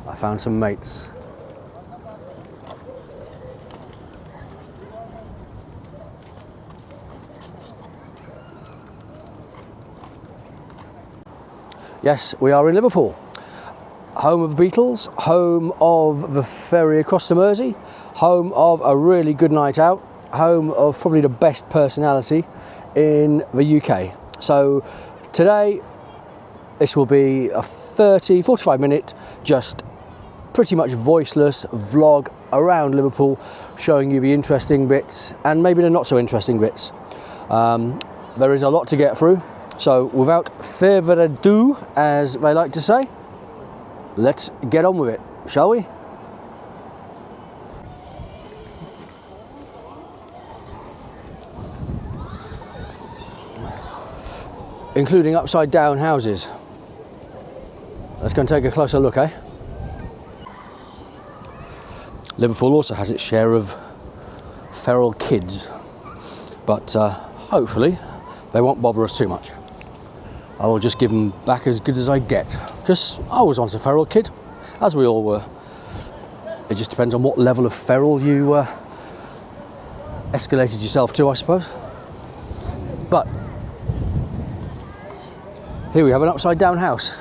I found some mates. Yes, we are in Liverpool, home of the Beatles, home of the ferry across the Mersey, home of a really good night out, home of probably the best personality in the UK. So today, this will be a 45 minute, just pretty much voiceless vlog around Liverpool, showing you the interesting bits and maybe the not so interesting bits. There is a lot to get through. So without further ado, as they like to say, let's get on with it, shall we? Including upside down houses. Let's go and take a closer look, eh? Liverpool also has its share of feral kids, but hopefully they won't bother us too much. I will just give them back as good as I get, because I was once a feral kid, as we all were. It just depends on what level of feral you escalated yourself to, I suppose. But here we have an upside down house.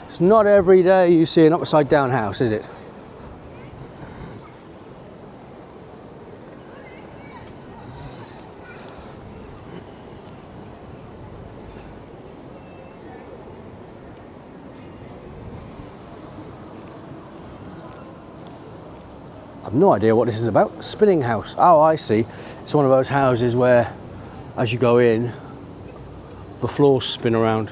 It's not every day you see an upside down house, is it? I've no idea what this is about. Spinning house. Oh, I see. It's one of those houses where, as you go in, the floors spin around.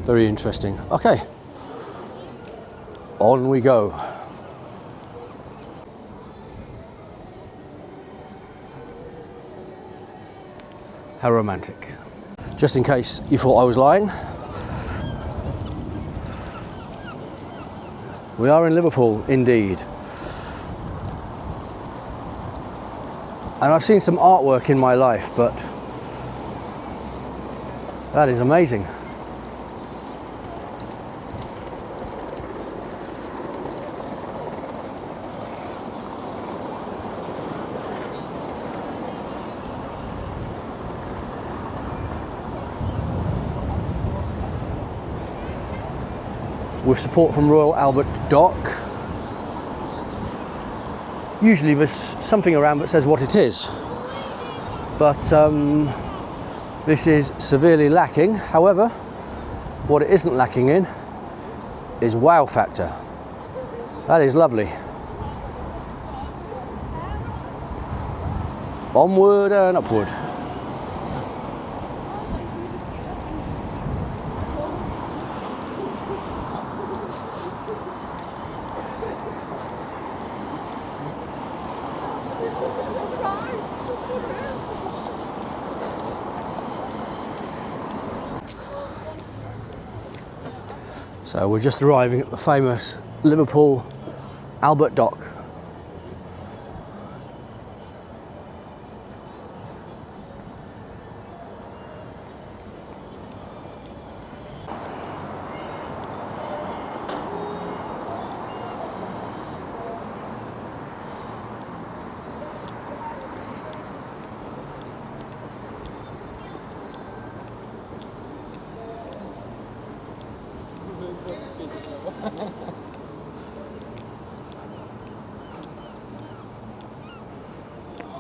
Very interesting. Okay. On we go. How romantic. Just in case you thought I was lying, we are in Liverpool indeed. And I've seen some artwork in my life, but that is amazing. With support from Royal Albert Dock. Usually there's something around that says what it is, but this is severely lacking. However, what it isn't lacking in is wow factor. That is lovely. Onward and upward. So we're just arriving at the famous Liverpool Albert Dock.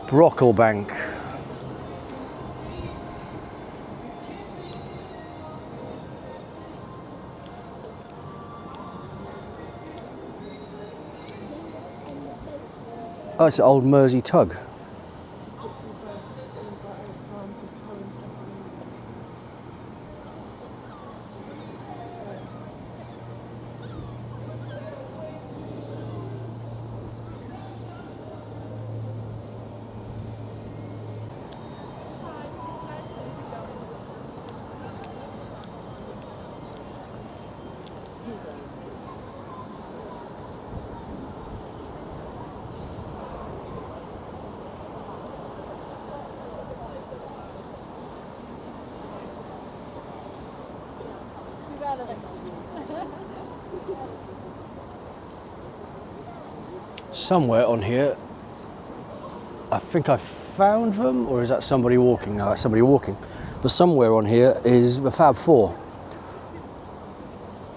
Brocklebank. Oh, it's an old Mersey Tug. Somewhere on here, I think I found them, or is that somebody walking? No, that's somebody walking. But somewhere on here is the Fab Four.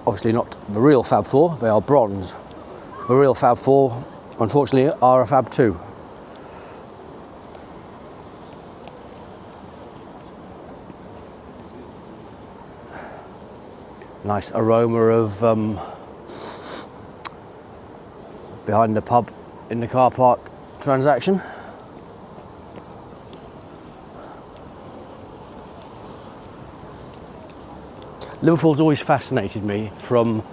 Obviously not the real Fab Four, they are bronze. The real Fab Four, unfortunately, are a Fab Two. Nice aroma of behind the pub in the car park transaction. Liverpool's always fascinated me from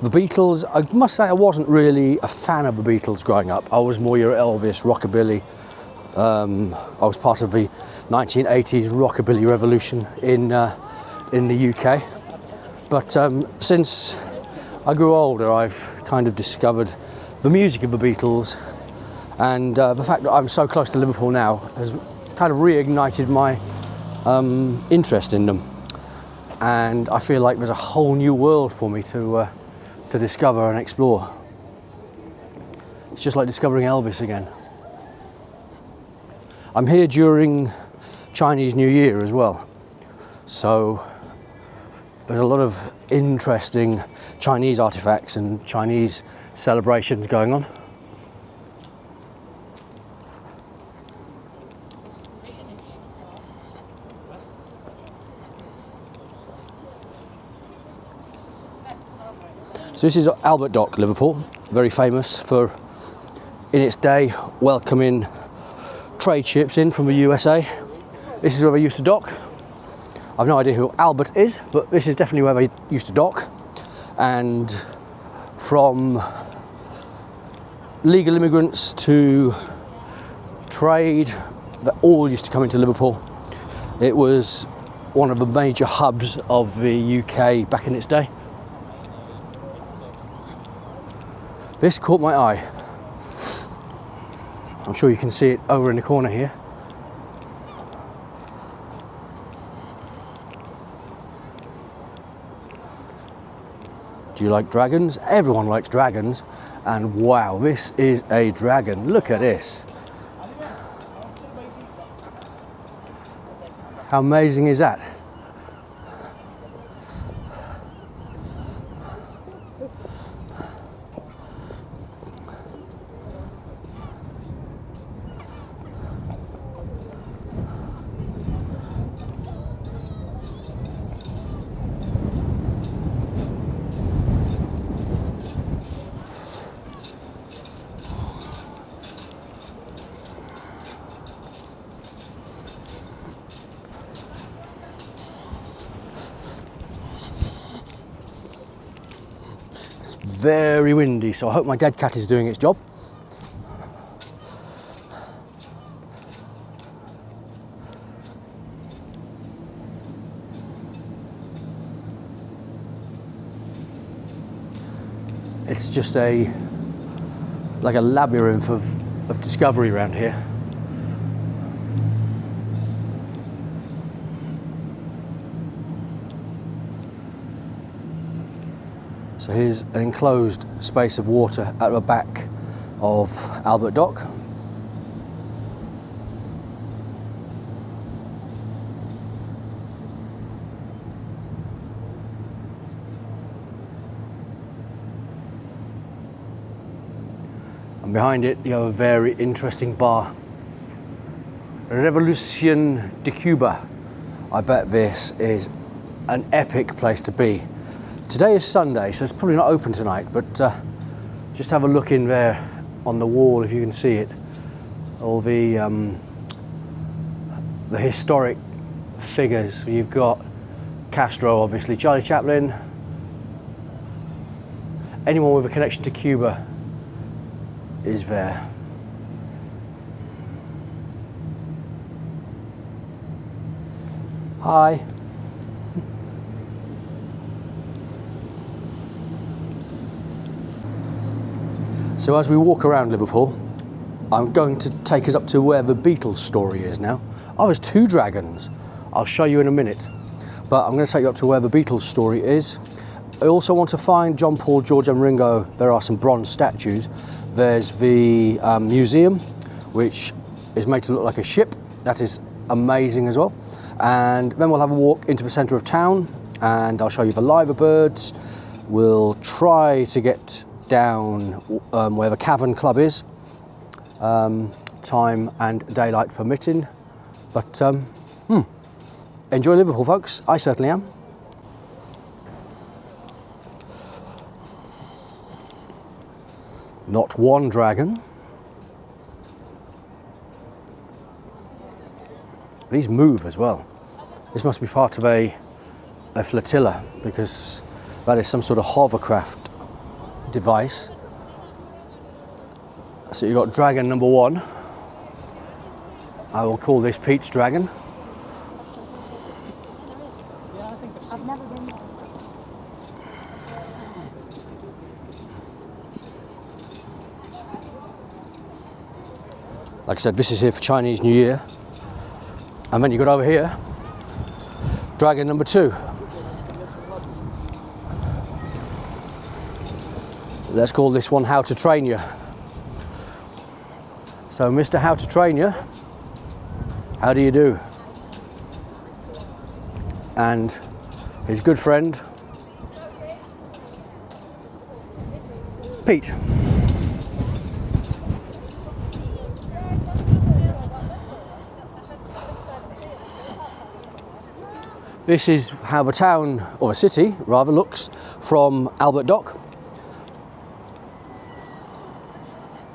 the Beatles. I must say I wasn't really a fan of the Beatles growing up. I was more your Elvis, rockabilly. I was part of the 1980s rockabilly revolution in the UK. But since I grew older, I've kind of discovered the music of the Beatles, and the fact that I'm so close to Liverpool now has kind of reignited my interest in them. And I feel like there's a whole new world for me to discover and explore. It's just like discovering Elvis again. I'm here during Chinese New Year as well, so there's a lot of interesting Chinese artifacts and Chinese celebrations going on. So this is Albert Dock Liverpool, very famous for, in its day, welcoming trade ships in from the USA. This is where they used to dock. I've no idea who Albert is, but this is definitely where they used to dock. And from legal immigrants to trade, that all used to come into Liverpool. It was one of the major hubs of the UK back in its day. This caught my eye. I'm sure you can see it over in the corner here. Do you like dragons? Everyone likes dragons. And wow, this is a dragon. Look at this. How amazing is that? Very windy, so I hope my dead cat is doing its job. It's just like a labyrinth of discovery around here. So here's an enclosed space of water at the back of Albert Dock. And behind it you have a very interesting bar. Revolucion De Cuba. I bet this is an epic place to be. Today is Sunday, so it's probably not open tonight, but just have a look in there on the wall if you can see it. All the historic figures. You've got Castro, obviously, Charlie Chaplin. Anyone with a connection to Cuba is there. Hi. So as we walk around Liverpool, I'm going to take us up to where the Beatles Story is now. Oh, there's two dragons. I'll show you in a minute. But I'm going to take you up to where the Beatles Story is. I also want to find John, Paul, George and Ringo. There are some bronze statues. There's the museum, which is made to look like a ship. That is amazing as well. And then we'll have a walk into the centre of town, and I'll show you the liver birds. We'll try to get down where the Cavern Club is, time and daylight permitting. But enjoy Liverpool, folks. I certainly am. Not one dragon. These move as well. This must be part of a flotilla, because that is some sort of hovercraft device. So you've got dragon number 1. I will call this Pete's dragon. I've never been there. Like I said, this is here for Chinese New Year. And then you got over here, dragon number 2. Let's call this one How to Train You. So Mr. How to Train You, how do you do? And his good friend, Pete. This is how the town, or a city rather, looks from Albert Dock.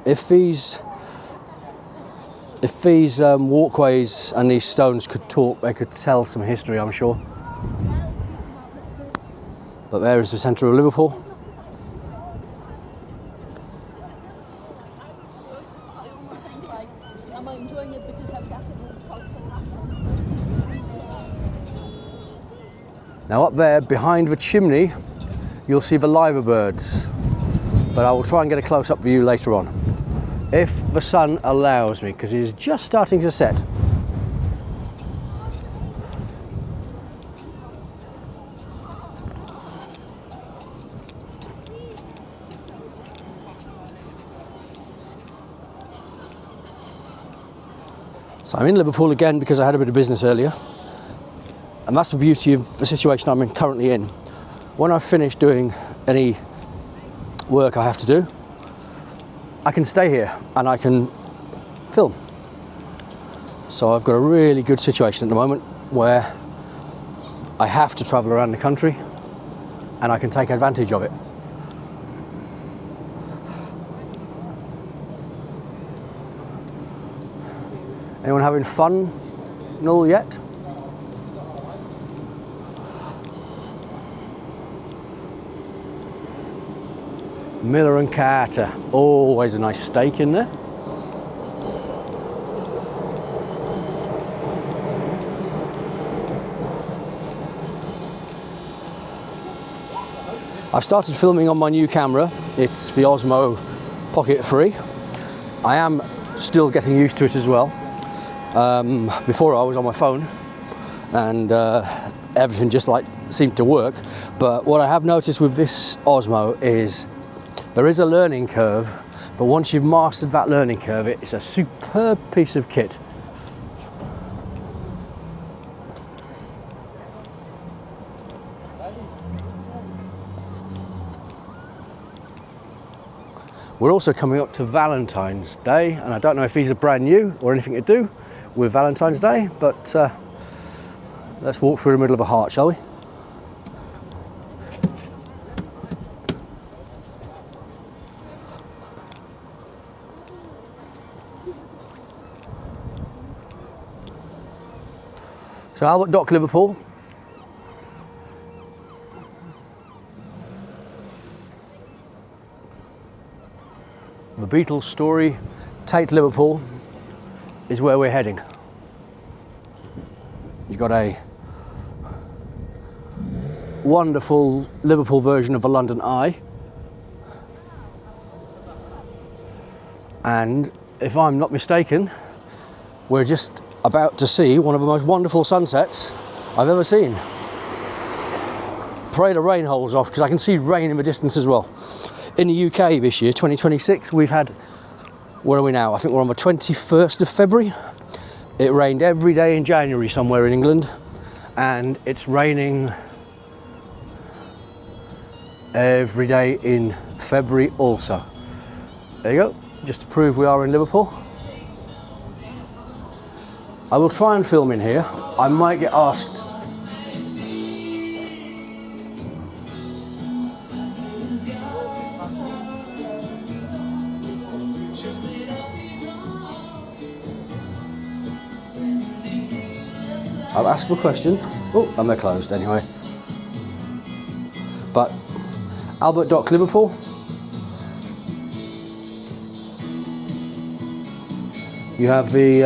If these walkways and these stones could talk, they could tell some history, I'm sure. But there is the centre of Liverpool. Now up there, behind the chimney, you'll see the liver birds, but I will try and get a close-up view later on, if the sun allows me, because it is just starting to set. So I'm in Liverpool again because I had a bit of business earlier. And that's the beauty of the situation I'm currently in. When I've finished doing any work I have to do, I can stay here and I can film. So I've got a really good situation at the moment where I have to travel around the country and I can take advantage of it. Anyone having fun and all yet? Miller and Carter, always a nice steak in there. I've started filming on my new camera. It's the Osmo Pocket 3. I am still getting used to it as well. Before I was on my phone and everything just like seemed to work. But what I have noticed with this Osmo is there is a learning curve, but once you've mastered that learning curve, it's a superb piece of kit. We're also coming up to Valentine's Day, and I don't know if these are brand new or anything to do with Valentine's Day, but let's walk through the middle of a heart, shall we? So Albert Dock Liverpool. The Beatles Story, Tate Liverpool is where we're heading. You've got a wonderful Liverpool version of the London Eye. And if I'm not mistaken, we're just about to see one of the most wonderful sunsets I've ever seen. pray the rain holds off, because I can see rain in the distance as well. In the UK this year, 2026, we've had, where are we now? I think we're on the 21st of February. It rained every day in January somewhere in England, and it's raining every day in February also. There you go, just to prove we are in Liverpool. I will try and film in here. I might get asked. I'll ask a question. Oh, and they're closed anyway. But Albert Dock Liverpool. You have the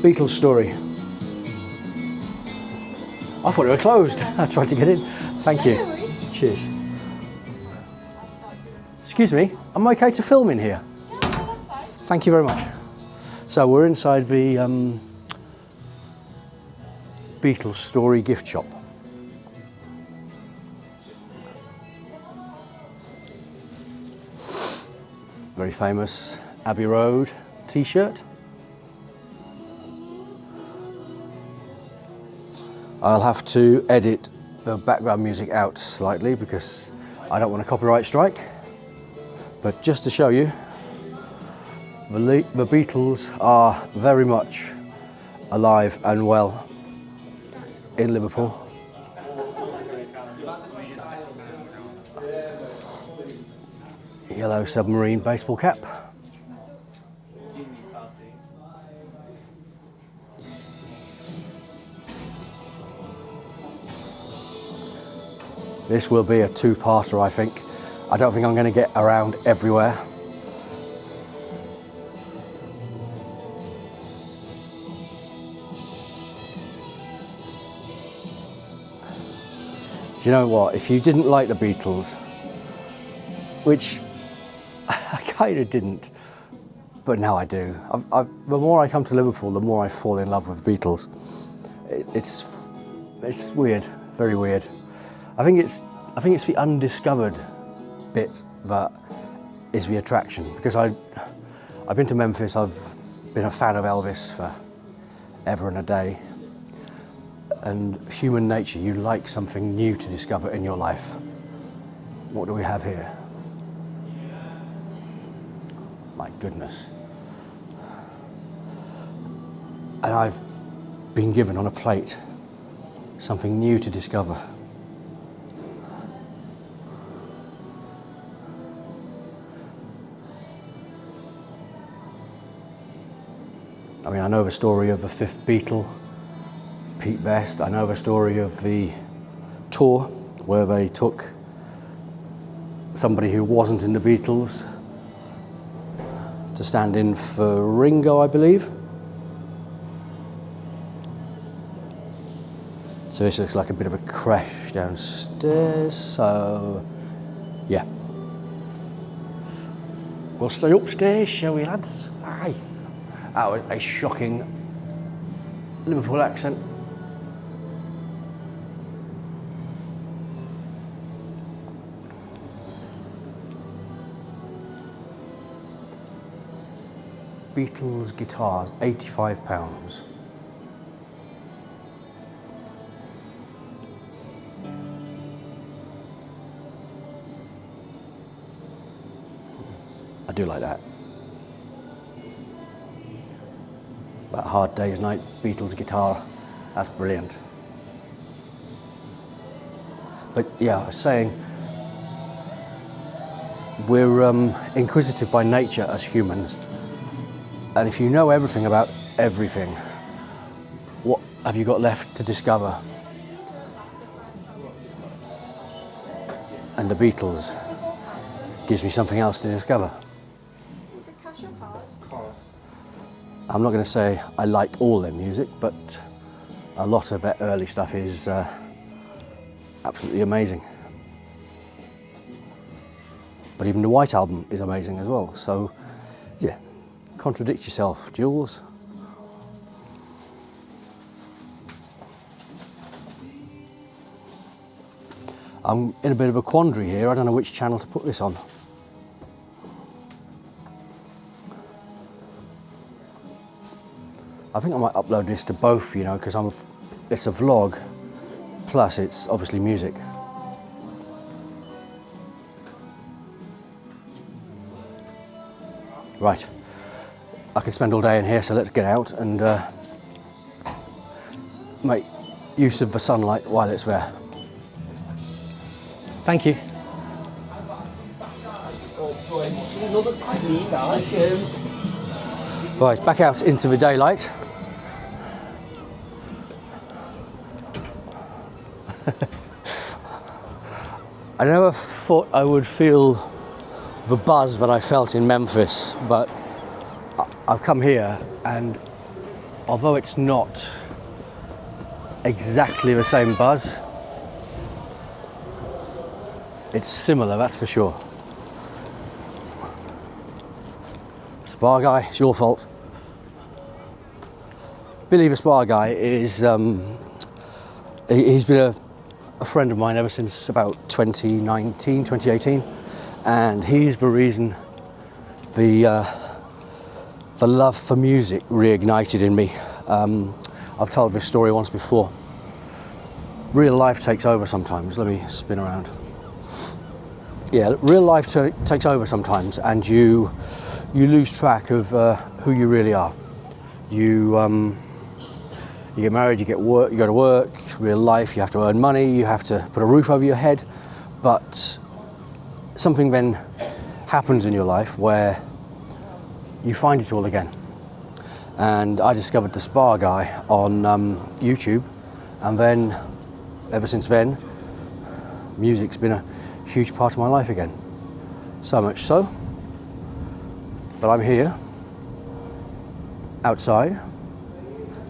Beatles Story. I thought it were closed. I tried to get in. Thank you. Cheers. Excuse me, am I okay to film in here? Yeah, that's fine. Thank you very much. So we're inside the Beatles Story gift shop. Very famous Abbey Road t-shirt. I'll have to edit the background music out slightly because I don't want a copyright strike. But just to show you, the Beatles are very much alive and well in Liverpool. Yellow submarine baseball cap. This will be a two-parter, I think. I don't think I'm going to get around everywhere. Do you know what? If you didn't like the Beatles, which I kind of didn't, but now I do. The more I come to Liverpool, the more I fall in love with the Beatles. It's weird, very weird. I think it's the undiscovered bit that is the attraction, because I've been to Memphis. I've been a fan of Elvis for ever and a day. And human nature, you like something new to discover in your life. What do we have here? My goodness. And I've been given on a plate something new to discover. I mean, I know the story of the fifth Beatle, Pete Best. I know the story of the tour where they took somebody who wasn't in the Beatles to stand in for Ringo, I believe. So this looks like a bit of a crash downstairs, so yeah. We'll stay upstairs, shall we, lads? Aye. That was a shocking Liverpool accent. Beatles guitars, £85. I do like that. That Hard Day's Night Beatles guitar, that's brilliant. But yeah, I was saying, we're inquisitive by nature as humans. And if you know everything about everything, what have you got left to discover? And the Beatles gives me something else to discover. Is it cash or card? I'm not going to say I like all their music, but a lot of their early stuff is absolutely amazing. But even the White Album is amazing as well. So, yeah. Contradict yourself, Jules. I'm in a bit of a quandary here. I don't know which channel to put this on. I think I might upload this to both, you know, because it's a vlog, plus it's obviously music. Right, I could spend all day in here, so let's get out and make use of the sunlight while it's there. Thank you. Right, back out into the daylight. I never thought I would feel the buzz that I felt in Memphis, but I've come here, and although it's not exactly the same buzz, it's similar, that's for sure. Spa guy, it's your fault. Billy the Spa guy is, he's been a friend of mine ever since about 2019, 2018, and he's the reason the love for music reignited in me. I've told this story once before. Real life takes over sometimes. Let me spin around. Yeah, real life takes over sometimes, and you lose track of who you really are. You get married, you go to work, real life, you have to earn money, you have to put a roof over your head, but something then happens in your life where you find it all again. And I discovered the Spa guy on YouTube, and then, ever since then, music's been a huge part of my life again. So much so, but I'm here, outside,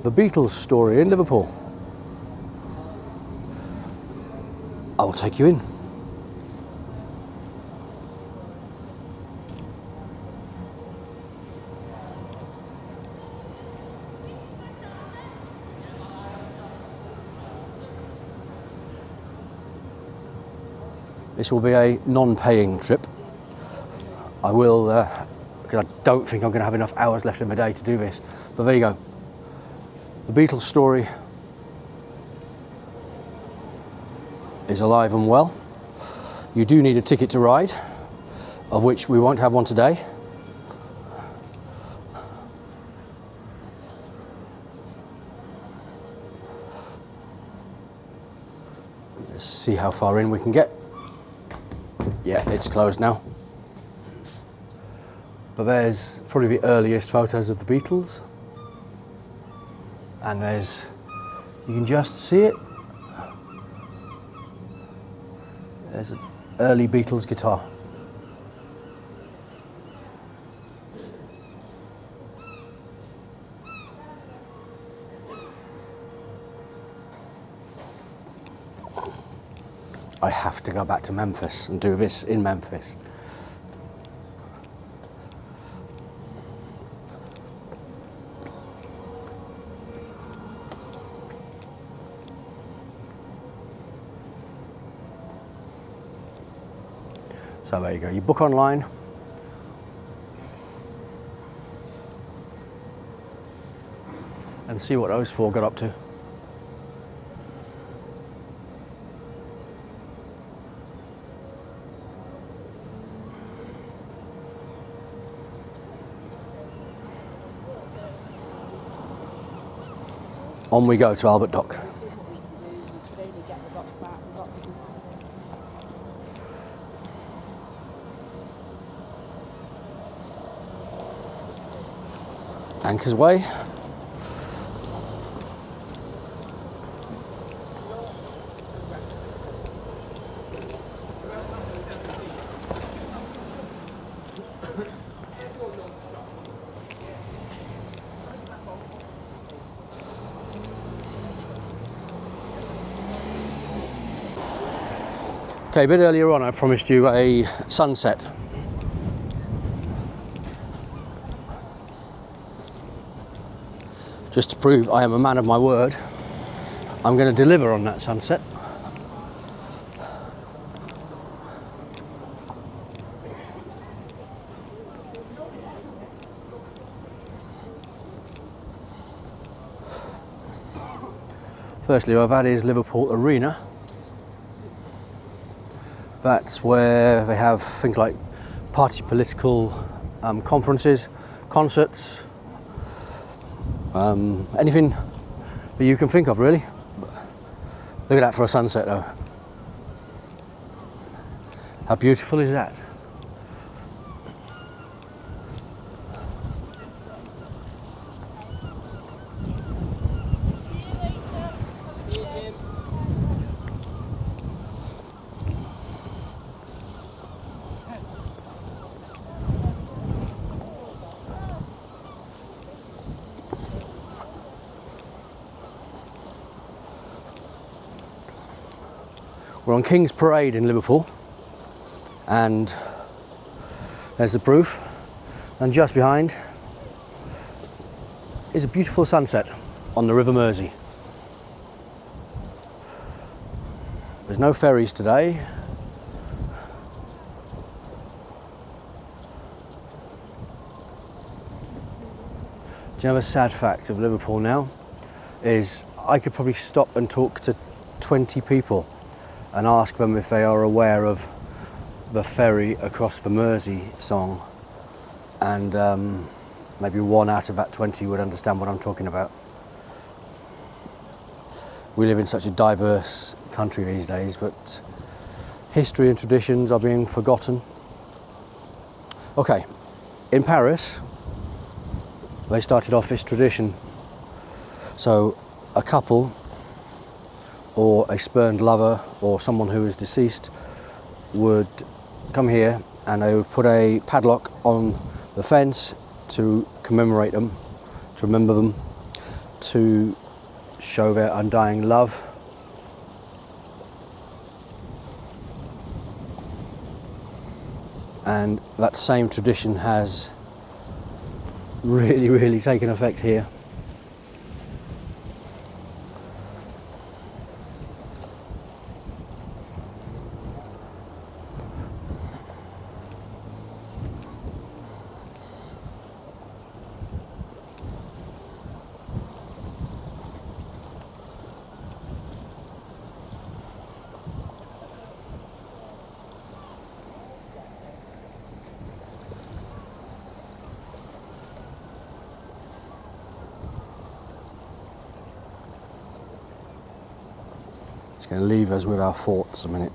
the Beatles Story in Liverpool. I will take you in. This will be a non-paying trip. I will, because I don't think I'm going to have enough hours left in the day to do this, but there you go. The Beatles Story is alive and well. You do need a ticket to ride, of which we won't have one today. Let's see how far in we can get. Yeah, it's closed now. But there's probably the earliest photos of the Beatles. And you can just see it. There's an early Beatles guitar. I have to go back to Memphis and do this in Memphis. So there you go, you book online. And see what those four got up to. On we go to Albert Dock. Anchors Way. Okay, a bit earlier on I promised you a sunset. Just to prove I am a man of my word, I'm going to deliver on that sunset. Firstly, that is Liverpool Arena. That's where they have things like party political conferences, concerts, anything that you can think of, really. Look at that for a sunset, though. How beautiful is that? We're on King's Parade in Liverpool, and there's the proof, and just behind is a beautiful sunset on the River Mersey. There's no ferries today. Do you know the sad fact of Liverpool now is I could probably stop and talk to 20 people and ask them if they are aware of the ferry across the Mersey song, and maybe 1 out of that 20 would understand what I'm talking about. We live in such a diverse country these days, but history and traditions are being forgotten. Okay, in Paris, they started off this tradition. So a couple or a spurned lover or someone who is deceased would come here and they would put a padlock on the fence to commemorate them, to remember them, to show their undying love. And that same tradition has really taken effect here. It's going to leave us with our thoughts a minute.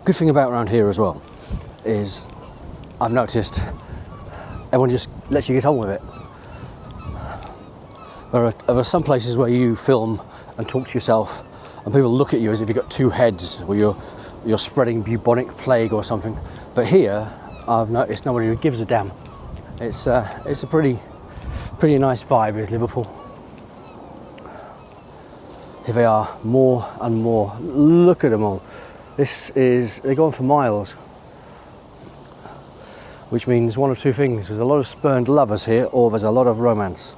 Good thing about around here as well is I've noticed everyone just lets you get on with it. There are some places where you film and talk to yourself and people look at you as if you've got two heads or you're spreading bubonic plague or something. But here I've noticed nobody who gives a damn. It's a pretty nice vibe with Liverpool. Here they are, more and more. Look at them all. They're going for miles, which means one of two things. There's a lot of spurned lovers here, or there's a lot of romance.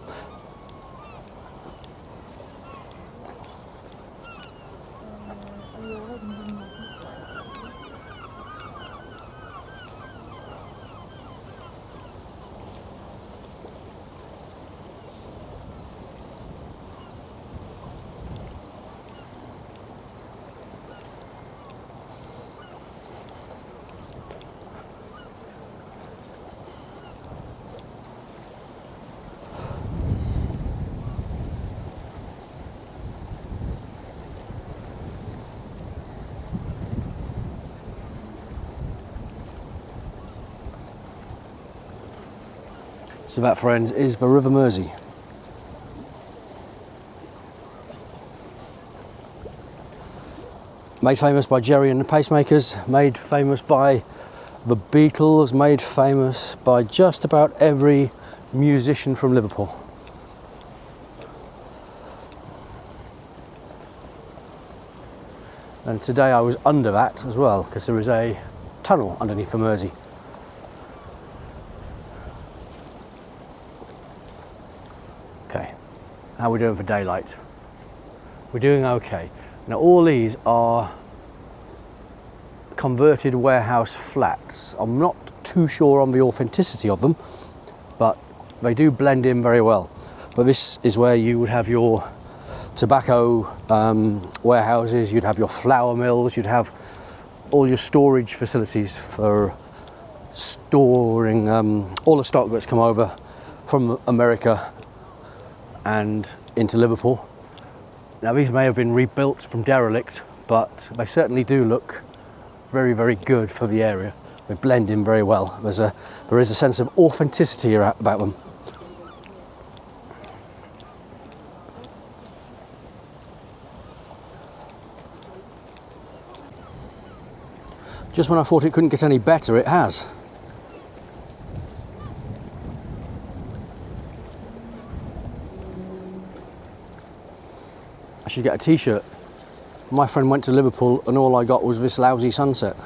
So that, friends, is the River Mersey. Made famous by Jerry and the Pacemakers, made famous by the Beatles, made famous by just about every musician from Liverpool. And today I was under that as well, because there is a tunnel underneath the Mersey. Okay, how are we doing for daylight? We're doing okay. Now all these are converted warehouse flats. I'm not too sure on the authenticity of them, but they do blend in very well. But this is where you would have your tobacco warehouses, you'd have your flour mills, you'd have all your storage facilities for storing all the stock that's come over from America and into Liverpool. Now these may have been rebuilt from derelict, but they certainly do look very, very good for the area. They blend in very well. There is a sense of authenticity about them. Just when I thought it couldn't get any better, it has. I should get a t-shirt. My friend went to Liverpool and all I got was this lousy sunset.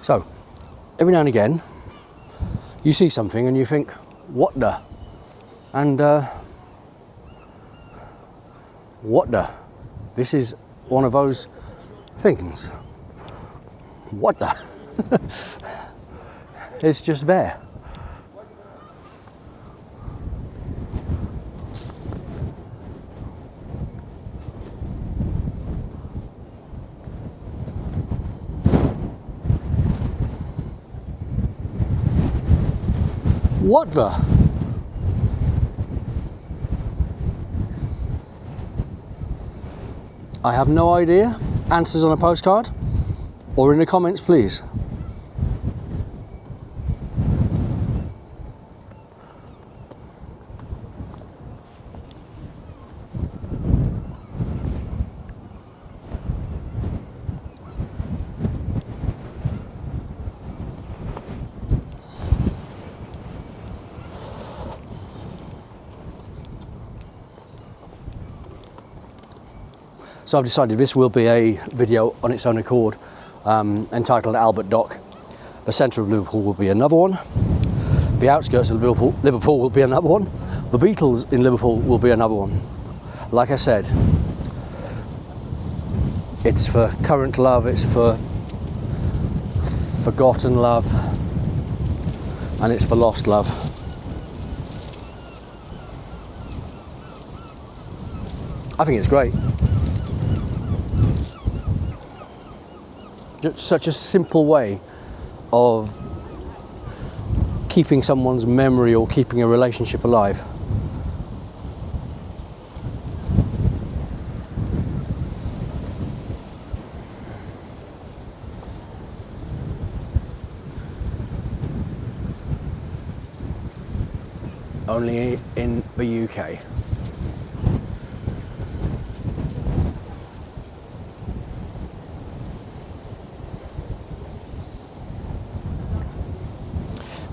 So, every now and again, you see something and you think, what the? And what the? This is one of those things. What the? It's just there. What the? I have no idea. Answers on a postcard or in the comments, please. So I've decided this will be a video on its own accord, entitled Albert Dock. The centre of Liverpool will be another one. The outskirts of Liverpool will be another one. The Beatles in Liverpool will be another one. Like I said, it's for current love, it's for forgotten love, and it's for lost love. I think it's great. Such a simple way of keeping someone's memory or keeping a relationship alive. Only in the UK.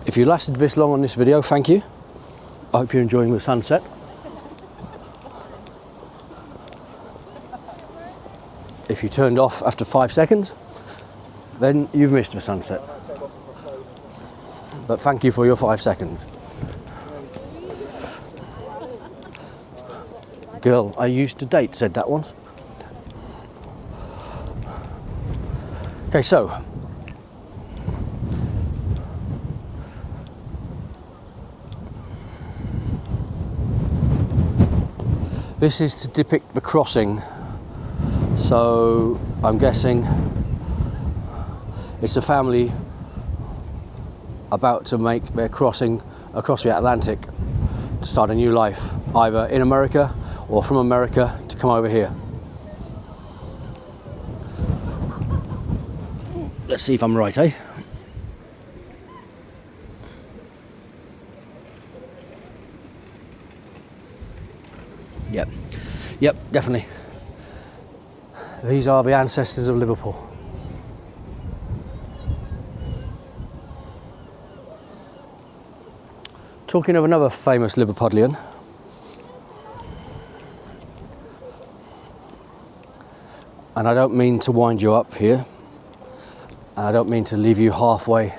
If you lasted this long on this video, thank you. I hope you're enjoying the sunset. If you turned off after 5 seconds, then you've missed the sunset. But thank you for your 5 seconds. Girl I used to date said that once. Okay, so this is to depict the crossing, so I'm guessing it's a family about to make their crossing across the Atlantic to start a new life, either in America or from America to come over here. Let's see if I'm right, eh? Yep, yep, definitely. These are the ancestors of Liverpool. Talking of another famous Liverpudlian, and I don't mean to wind you up here, I don't mean to leave you halfway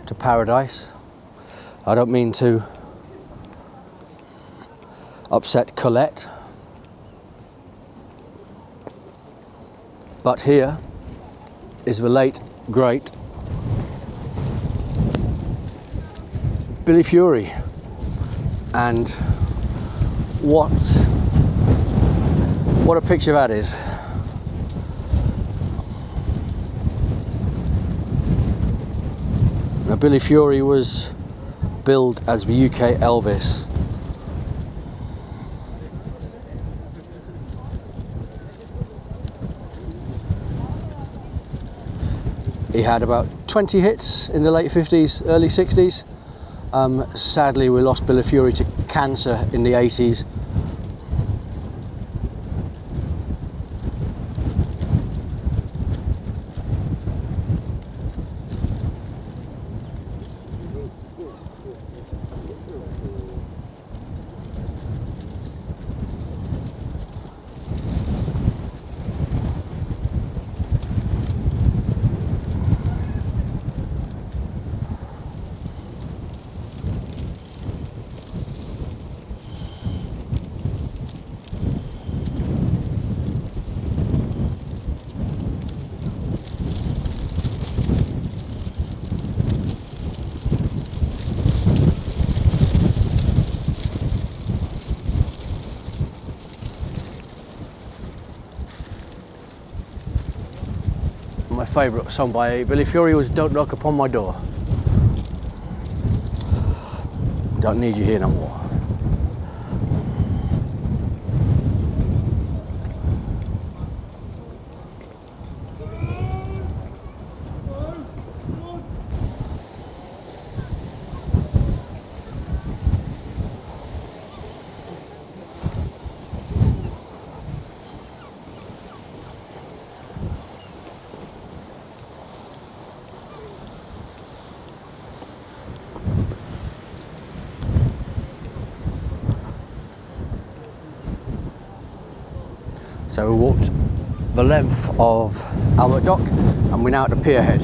to paradise, I don't mean to upset Colette, but here is the late, great Billy Fury, and what a picture that is. Now, Billy Fury was billed as the UK Elvis. He had about 20 hits in the late 50s, early 60s. Sadly, we lost Billy Fury to cancer in the 80s. My favourite song by Billy Fury was Don't Knock Upon My Door. Don't need you here no more. So we walked the length of Albert Dock and we're now at the pier head.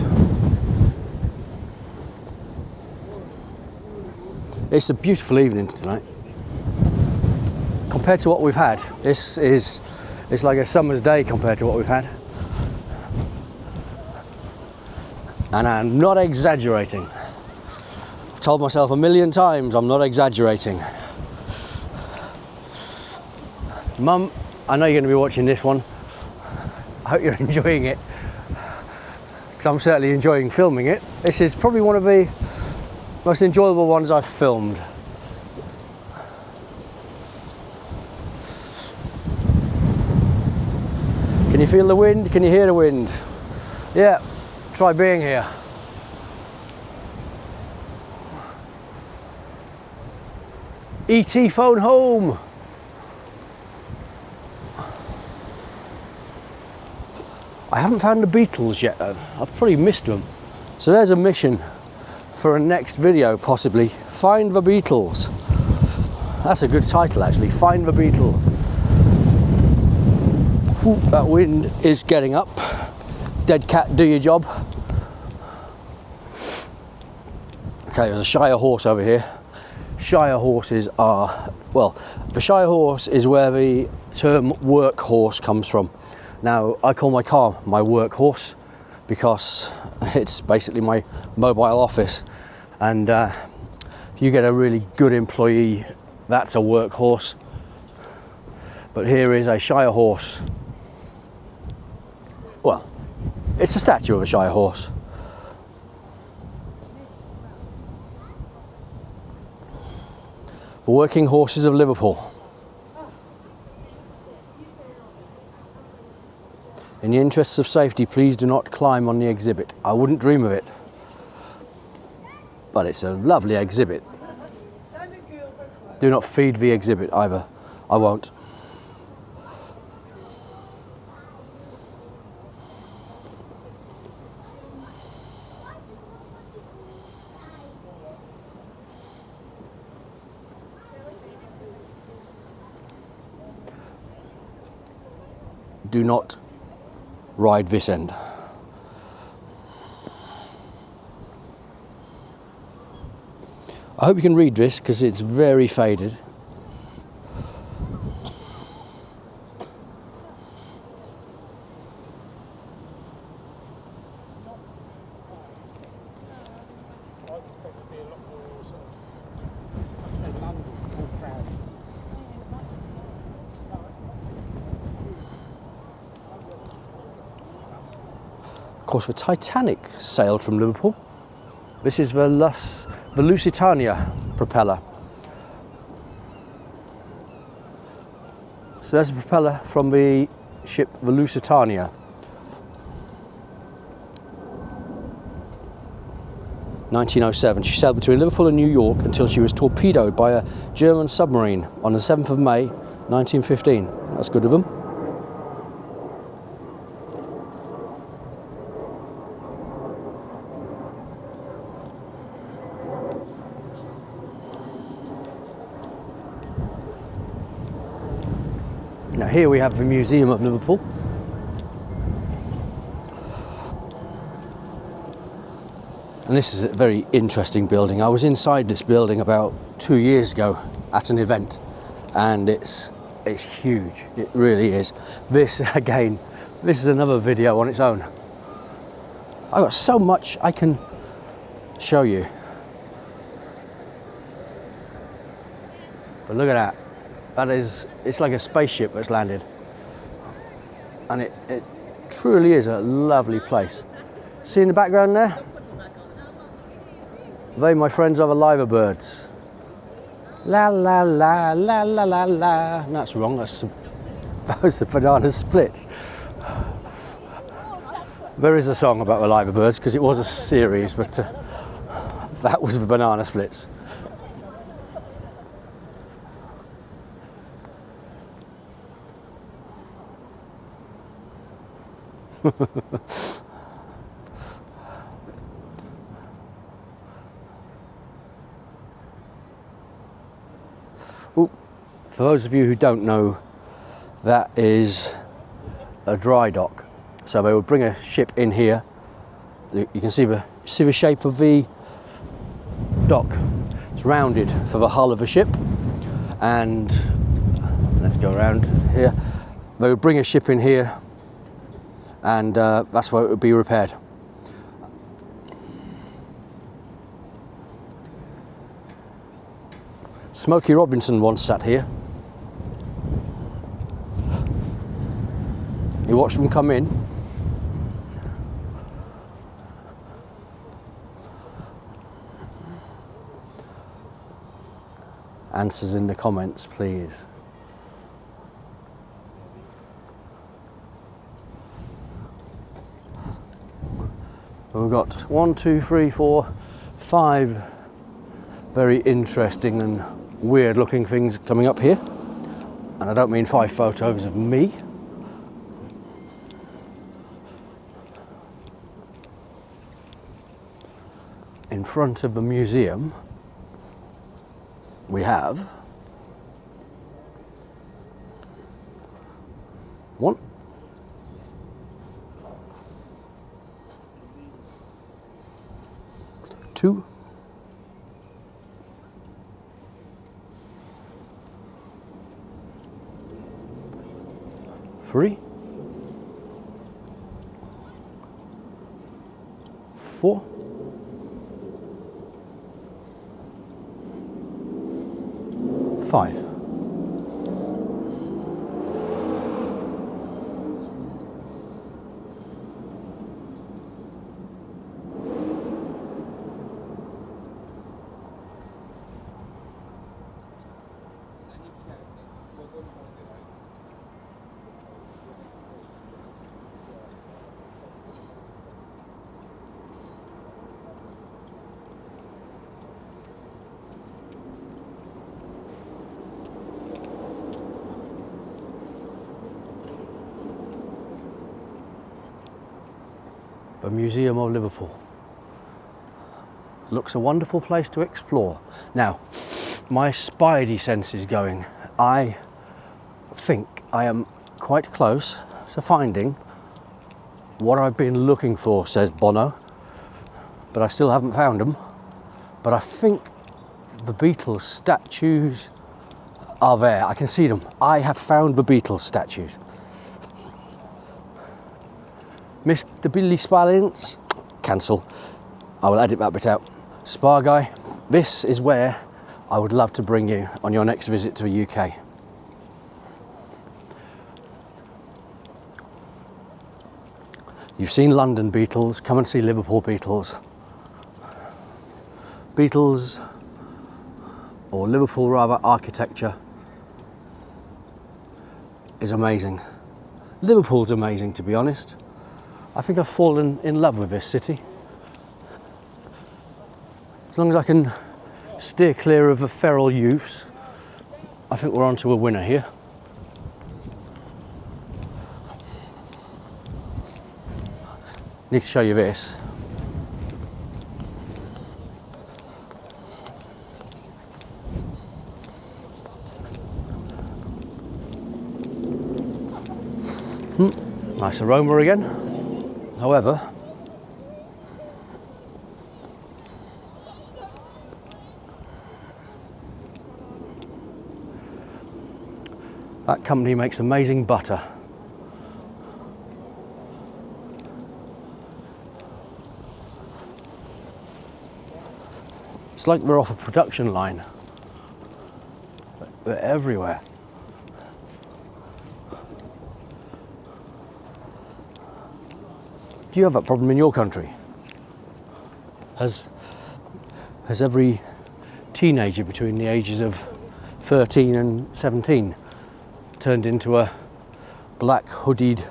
It's a beautiful evening tonight. Compared to what we've had, it's like a summer's day compared to what we've had. And I'm not exaggerating. I've told myself a million times I'm not exaggerating. Mum, I know you're going to be watching this one. I hope you're enjoying it, because I'm certainly enjoying filming it. This is probably one of the most enjoyable ones I've filmed. Can you feel the wind? Can you hear the wind? Yeah, try being here. E.T. phone home. I haven't found the Beatles yet though. I've probably missed them. So there's a mission for a next video possibly. Find the Beatles. That's a good title actually, Find the Beatle. Ooh, that wind is getting up. Dead cat, do your job. Okay, there's a Shire horse over here. Shire horses are, well, the Shire horse is where the term workhorse comes from. Now, I call my car my workhorse because it's basically my mobile office, and if you get a really good employee, that's a workhorse. But here is a Shire horse. Well, it's a statue of a Shire horse. The working horses of Liverpool. In the interests of safety, please do not climb on the exhibit. I wouldn't dream of it. But it's a lovely exhibit. Do not feed the exhibit either. I won't. Do not ride this end. I hope you can read this because it's very faded. Of course, the Titanic sailed from Liverpool. This is the Lusitania Propeller. So there's a propeller from the ship the Lusitania. (1907). She sailed between Liverpool and New York until she was torpedoed by a German submarine on the 7th of May 1915. That's good of them. Now here we have the Museum of Liverpool. And this is a very interesting building. I was inside this building about 2 years ago at an event, and it's huge. It really is. This again, this is another video on its own. I've got so much I can show you. But look at that. That is, it's like a spaceship that's landed. And it truly is a lovely place. See in the background there? They, my friends, are the liver birds. La la la la la la la. No, that's wrong. That was the banana splits. There is a song about the liver birds because it was a series, but that was the banana splits. Ooh, for those of you who don't know, that is a dry dock. So they would bring a ship in here. You can see the shape of the dock. It's rounded for the hull of a ship. And let's go around here. They would bring a ship in here, and that's where it would be repaired. Smokey Robinson once sat here. You watched them come in. Answers in the comments, please. We've got 1, 2, 3, 4, 5 very interesting and weird looking things coming up here. And I don't mean 5 photos of me. In front of the museum we have 1, 2, 3, 4, 5. the Museum of Liverpool. Looks a wonderful place to explore. Now, my spidey sense is going. I think I am quite close to finding what I've been looking for, says Bono, but I still haven't found them. But I think the Beatles statues are there. I can see them. I have found the Beatles statues. Mr. Billy Spallins, cancel. I will edit that bit out. Spa guy, this is where I would love to bring you on your next visit to the UK. You've seen London Beatles, come and see Liverpool Beatles. Beatles, or Liverpool rather, architecture is amazing. Liverpool's amazing, to be honest. I think I've fallen in love with this city. As long as I can steer clear of the feral youths, I think we're on to a winner here. Need to show you this. Nice aroma again. However, that company makes amazing butter. It's like we're off a production line. They're everywhere. Do you have that problem in your country? Has every teenager between the ages of 13 and 17 turned into a black hooded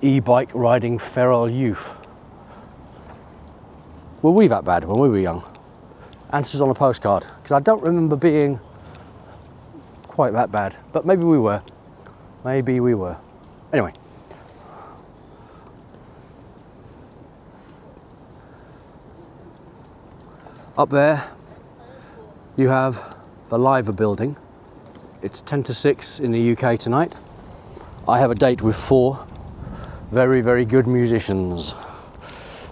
e-bike riding feral youth? Were we that bad when we were young? Answers on a postcard, because I don't remember being quite that bad, but maybe we were. Maybe we were. Anyway. Up there, you have the Liver building. It's 10 to 6 in the UK tonight. I have a date with 4 very, very good musicians.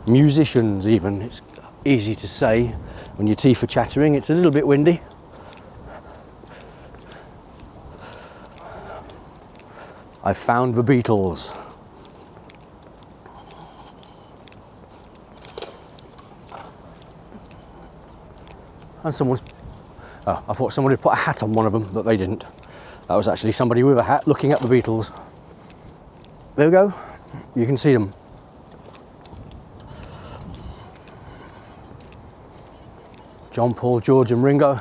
Musicians even, it's easy to say when your teeth are chattering. It's a little bit windy. I found the Beatles. And someone's, oh, I thought somebody had put a hat on one of them, but they didn't. That was actually somebody with a hat looking at the Beatles. There we go, you can see them. John, Paul, George and Ringo.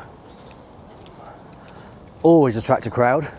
Always attract a crowd.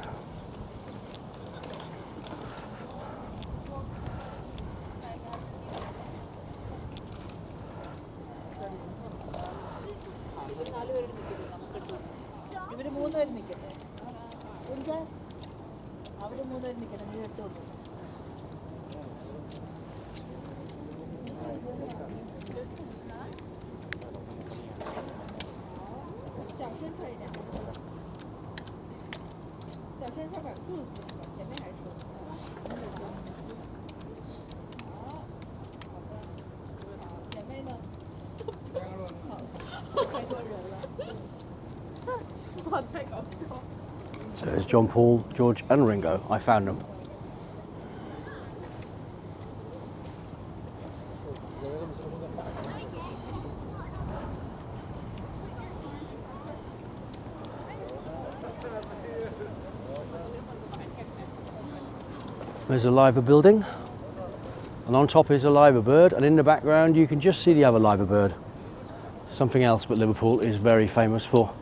So there's John, Paul, George and Ringo. I found them. There's a Liver building, and on top is a Liver bird, and in the background you can just see the other Liver bird. Something else that Liverpool is very famous for.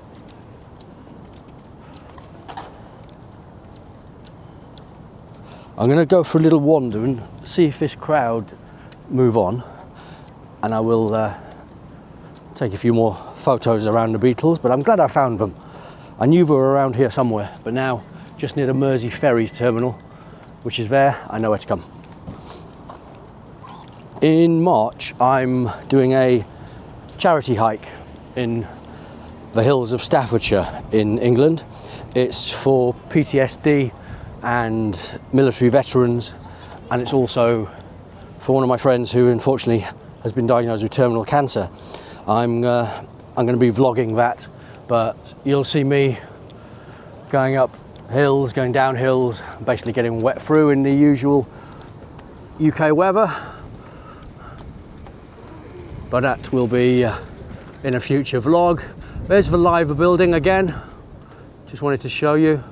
I'm going to go for a little wander and see if this crowd move on, and I will take a few more photos around the Beatles, but I'm glad I found them. I knew they were around here somewhere, but now just near the Mersey ferries terminal, which is there, I know where to come. In March, I'm doing a charity hike in the hills of Staffordshire in England. It's for PTSD and military veterans, and it's also for one of my friends who unfortunately has been diagnosed with terminal cancer. I'm going to be vlogging that, but you'll see me going up hills, going down hills, basically getting wet through in the usual UK weather. But that will be in a future vlog. There's the Liver building again. Just wanted to show you.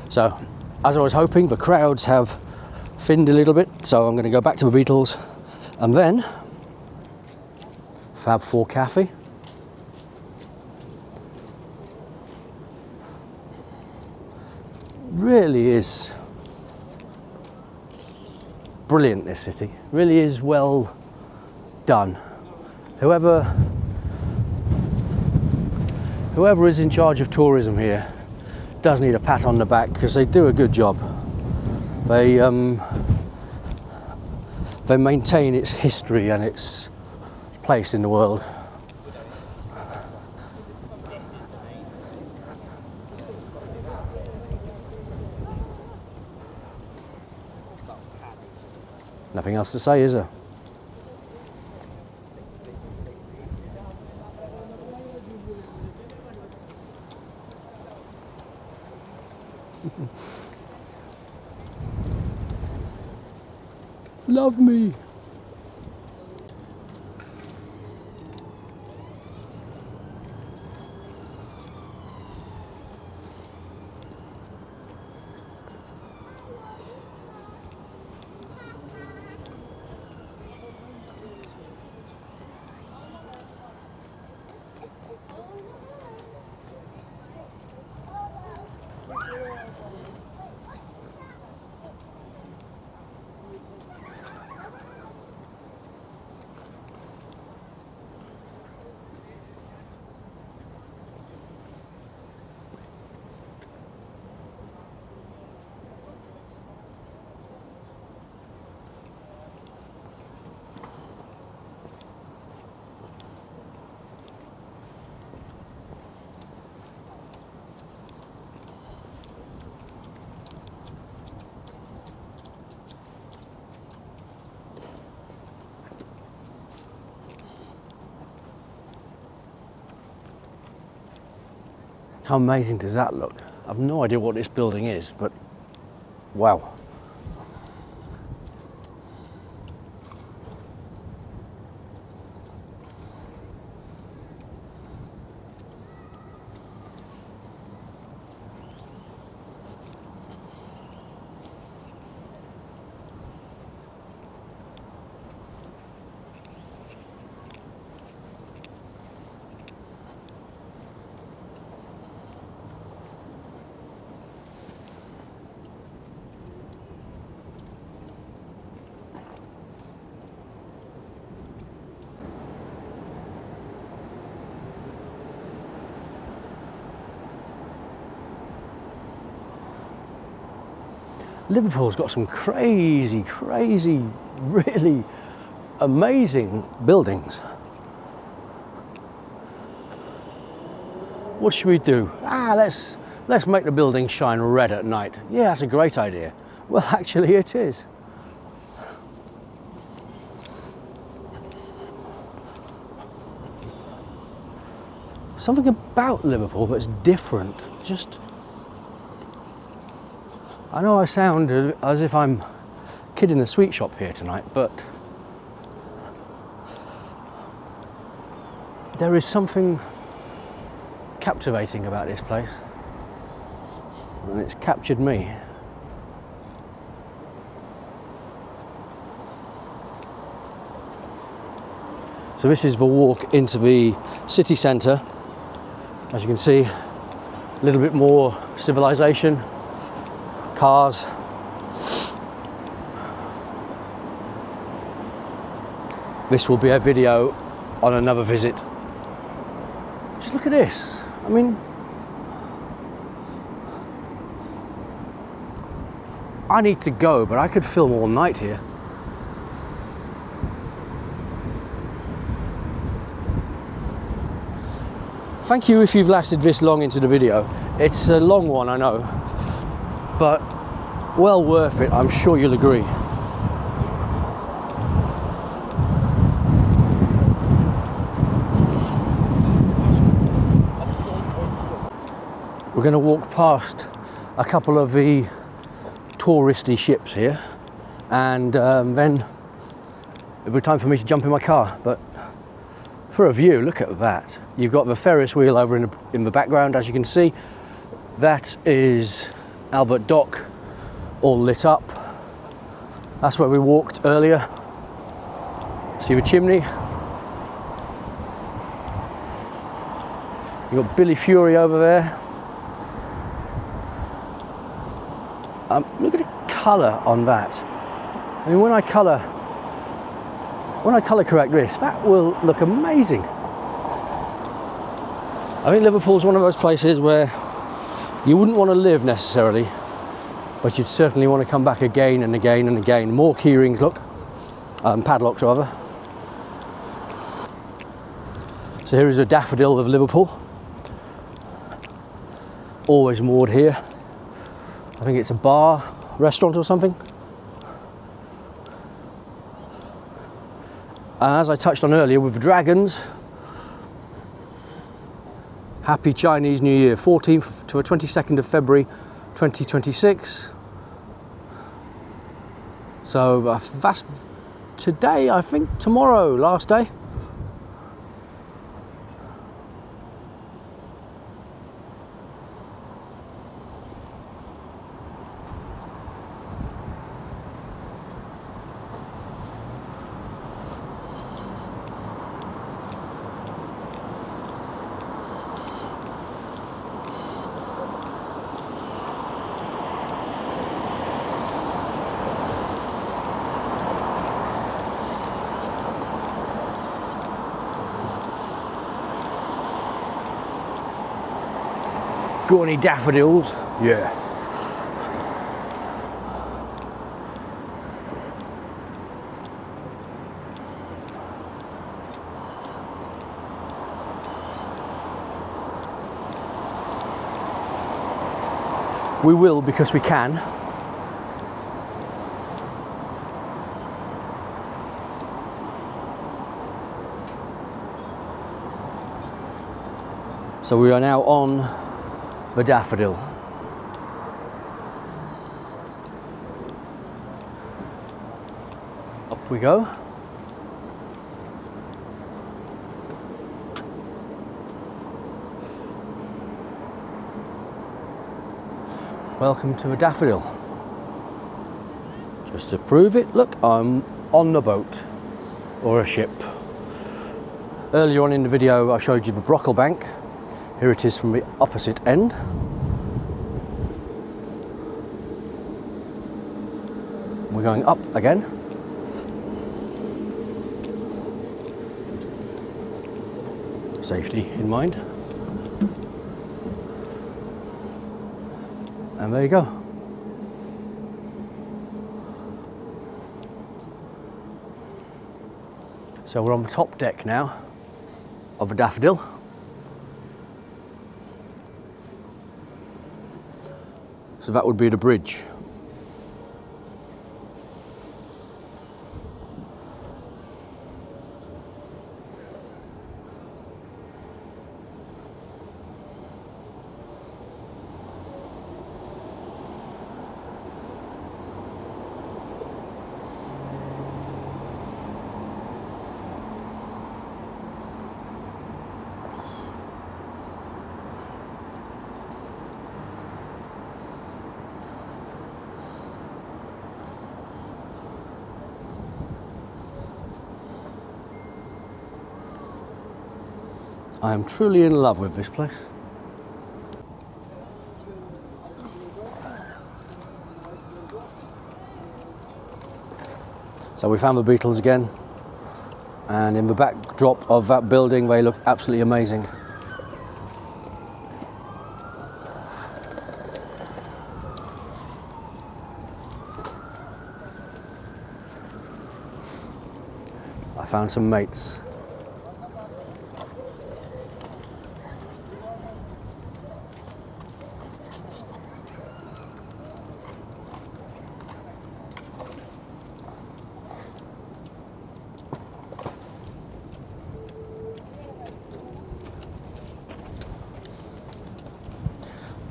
So, as I was hoping, the crowds have thinned a little bit, so I'm going to go back to the Beatles and then Fab 4 Cafe. Really is brilliant, this city. Really is well done. Whoever is in charge of tourism here does need a pat on the back, because they do a good job. They maintain its history and its place in the world. Nothing else to say, is there? Love me. How amazing does that look? I've no idea what this building is, but wow. Liverpool's got some crazy, really amazing buildings. What should we do? Let's make the building shine red at night. Yeah, that's a great idea. Well, actually it is. Something about Liverpool that's different. I know I sound as if I'm a kid in a sweet shop here tonight, but there is something captivating about this place, and it's captured me. So this is the walk into the city centre. As you can see, a little bit more civilization. Cars. This will be a video on another visit. Just look at this. I mean, I need to go, but I could film all night here. Thank you if you've lasted this long into the video. It's a long one, I know, but well worth it, I'm sure you'll agree. We're going to walk past a couple of the touristy ships here, and then it'll be time for me to jump in my car. But for a view, look at that. You've got the Ferris wheel over in the background, as you can see. That is Albert Dock, all lit up. That's where we walked earlier. See the chimney? You've got Billy Fury over there. Look at the colour on that. I mean, when I colour correct this, that will look amazing. I think Liverpool's one of those places where you wouldn't want to live necessarily, but you'd certainly want to come back again and again and again. More key rings, look, padlocks rather. So here is a Daffodil of Liverpool, always moored here. I think it's a bar, restaurant or something. As I touched on earlier with the dragons, happy Chinese New Year, 14th to the 22nd of February 2026. So that's today, I think, tomorrow, last day. Got any daffodils? Yeah. We will because we can. So we are now on the Daffodil. Up we go. Welcome to a Daffodil. Just to prove it, look, I'm on the boat or a ship. Earlier on in the video I showed you the Brocklebank. Here it is from the opposite end. We're going up again. Safety in mind. And there you go. So we're on the top deck now of a Daffodil. So that would be the bridge. I am truly in love with this place. So we found the Beatles again, and in the backdrop of that building they look absolutely amazing. found some mates.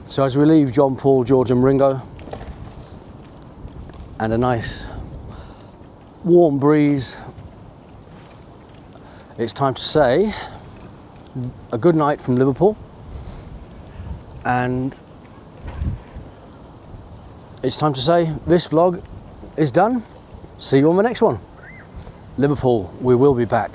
So as we leave John, Paul, George and Ringo, and a nice warm breeze, it's time to say a good night from Liverpool, and it's time to say this vlog is done. See you on the next one. Liverpool, we will be back.